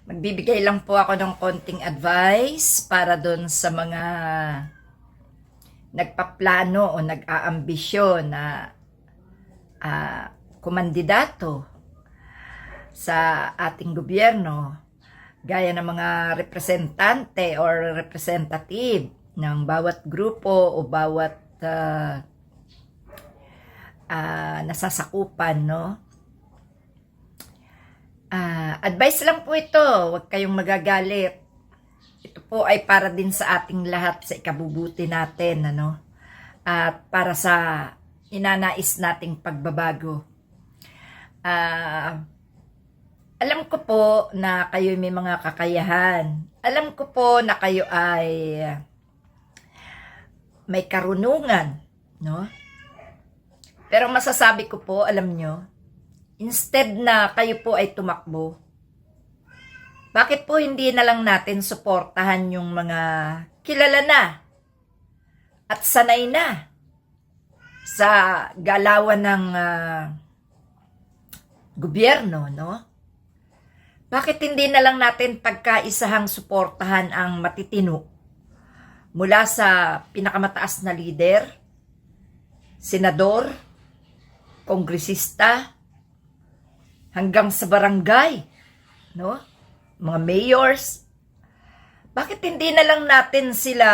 Magbibigay lang po ako ng konting advice para doon sa mga nagpaplano o nag-aambisyon na kumandidato sa ating gobyerno, gaya ng mga representante or representative ng bawat grupo o bawat nasasakupan, no? Advice lang po ito, huwag kayong magagalit. Ito po ay para din sa ating lahat, sa ikabubuti natin, ano? At para sa inanais nating pagbabago. Alam ko po na kayo may mga kakayahan. Alam ko po na kayo ay may karunungan, no? Pero masasabi ko po, alam nyo, instead na kayo po ay tumakbo, bakit po hindi na lang natin suportahan yung mga kilala na at sanay na sa galawan ng gobyerno, no? Bakit hindi na lang natin pagkaisahang suportahan ang matitino mula sa pinakamataas na lider, senador, kongresista, hanggang sa barangay, no? Mga mayors. Bakit hindi na lang natin sila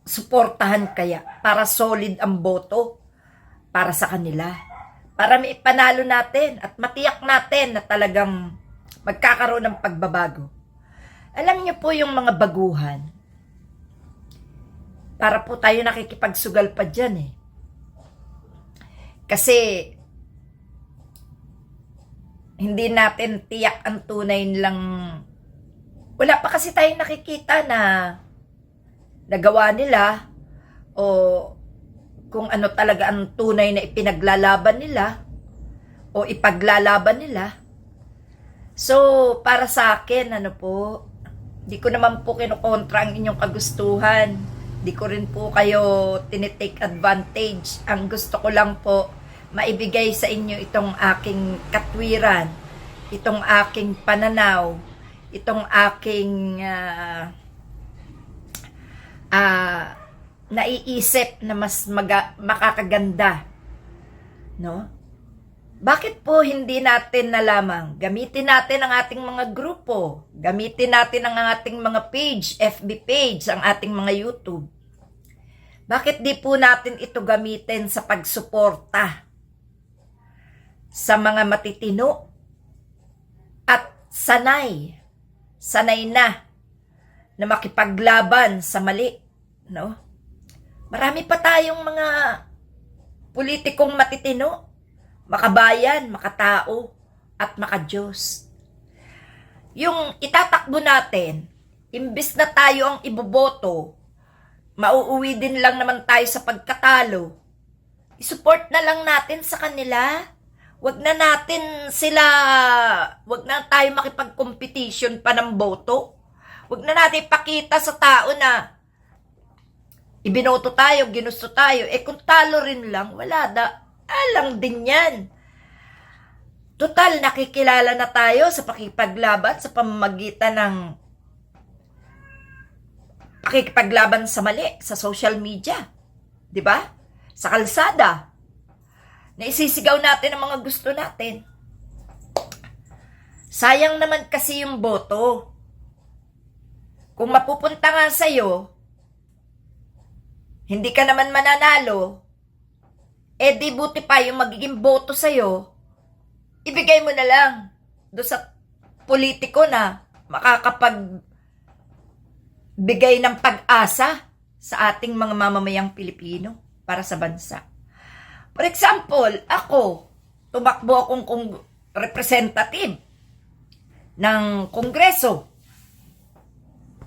suportahan kaya para solid ang boto para sa kanila? Para may panalo natin at matiyak natin na talagang magkakaroon ng pagbabago. Alam niyo po yung mga baguhan, para po tayo nakikipagsugal pa dyan eh. Kasi hindi natin tiyak ang tunay nilang, wala pa kasi tayong nakikita na nagawa nila o kung ano talaga ang tunay na ipinaglalaban nila o ipaglalaban nila. So, para sa akin, ano po, di ko naman po kinukontra ang inyong kagustuhan. Di ko rin po kayo tinitake advantage. Ang gusto ko lang po, maibigay sa inyo itong aking katwiran, itong aking pananaw, itong aking naiisip na mas makakaganda, no? Bakit po hindi natin na lamang gamitin natin ang ating mga grupo, gamitin natin ang ating mga page, FB page, ang ating mga YouTube? Bakit di po natin ito gamitin sa pagsuporta sa mga matitino at sanay na makipaglaban sa mali, no? Marami pa tayong mga politikong matitino, makabayan, makatao, at makadiyos. Yung itatakbo natin, imbis na tayo ang iboboto, mauuwi din lang naman tayo sa pagkatalo. I-support na lang natin sa kanila. Wag na tayo makipag-competition pa ng boto. Wag na natin ipakita sa tao na ibinoto tayo, ginusto tayo. Kung talo rin lang, alang din yan. Total, nakikilala na tayo sa pakipaglaban sa pamamagitan ng pakikipaglaban sa mali, sa social media. 'Di ba? Sa kalsada. Na isisigaw natin ang mga gusto natin. Sayang naman kasi yung boto. Kung mapupunta nga sa'yo, hindi ka naman mananalo, di buti pa yung magiging boto sa'yo, ibigay mo na lang doon sa politiko na makakapagbigay ng pag-asa sa ating mga mamamayang Pilipino para sa bansa. For example, ako, tumakbo akong representative ng Kongreso.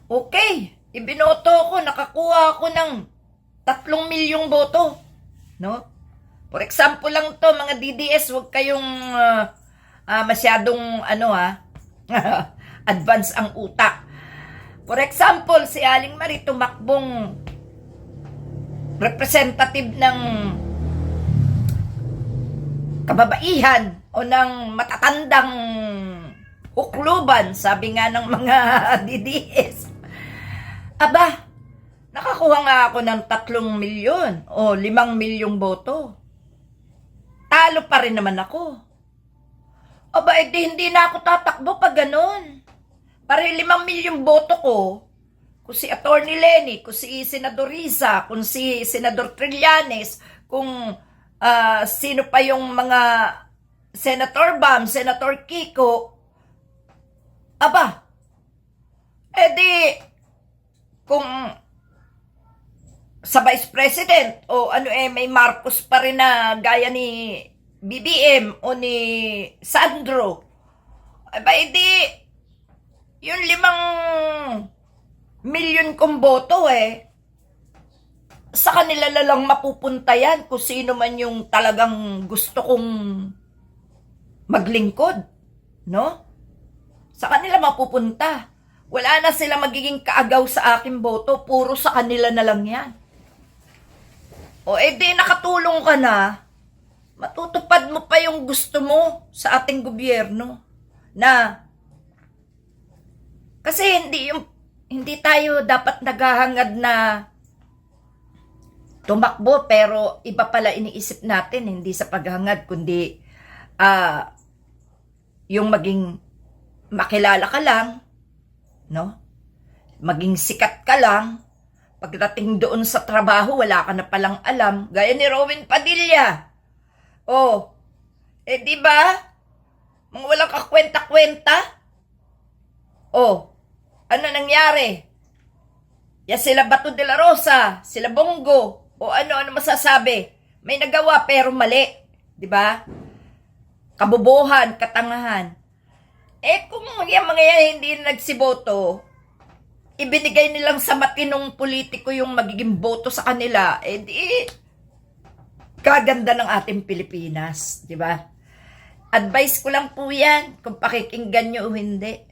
Okay, ibinoto ko, nakakuha ako ng 3 milyong boto, no? For example lang to, mga DDS, huwag kayong masyadong advance ang utak. For example, si Aling Marie tumakbong representative ng kababaihan o ng matatandang hukluban, sabi nga ng mga DDS. Aba, nakakuha nga ako ng 3 milyon o 5 milyong boto. Talo pa rin naman ako. Aba, edi hindi na ako tatakbo pag ganun. Para 5 milyong boto ko, kung si Atty. Lenny, kung si Senador Risa, kung si Senador Trillanes, kung sino pa yung mga Senator Bam, Senator Kiko, aba, edi, kung sa Vice President o may Marcos pa rin na gaya ni BBM o ni Sandro, aba, edi, yung 5 milyon kong boto sa kanila na lang mapupunta yan kung sino man yung talagang gusto kong maglingkod, no? Sa kanila mapupunta. Wala na sila magiging kaagaw sa aking boto, puro sa kanila na lang yan. O edi nakatulong ka na, matutupad mo pa yung gusto mo sa ating gobyerno na kasi hindi tayo dapat naghahangad na tumakbo pero iba pala iniisip natin, hindi sa paghangad kundi yung maging makilala ka lang, no? Maging sikat ka lang. Pagdating doon sa trabaho, wala ka na palang alam. Gaya ni Rowan Padilla. Oh, di ba? Mga walang kakwenta-kwenta. Oh, ano nangyari? Ya sila Bato de la Rosa, sila Bongo, o ano masasabi? May nagawa pero mali, di ba? Kabobohan, katangahan. Kung yung mga yan hindi nagsiboto, ibinigay nilang sa matinong politiko yung magiging boto sa kanila, di kaganda ng ating Pilipinas, di ba? Advice ko lang po yan, kung pakikinggan nyo o hindi.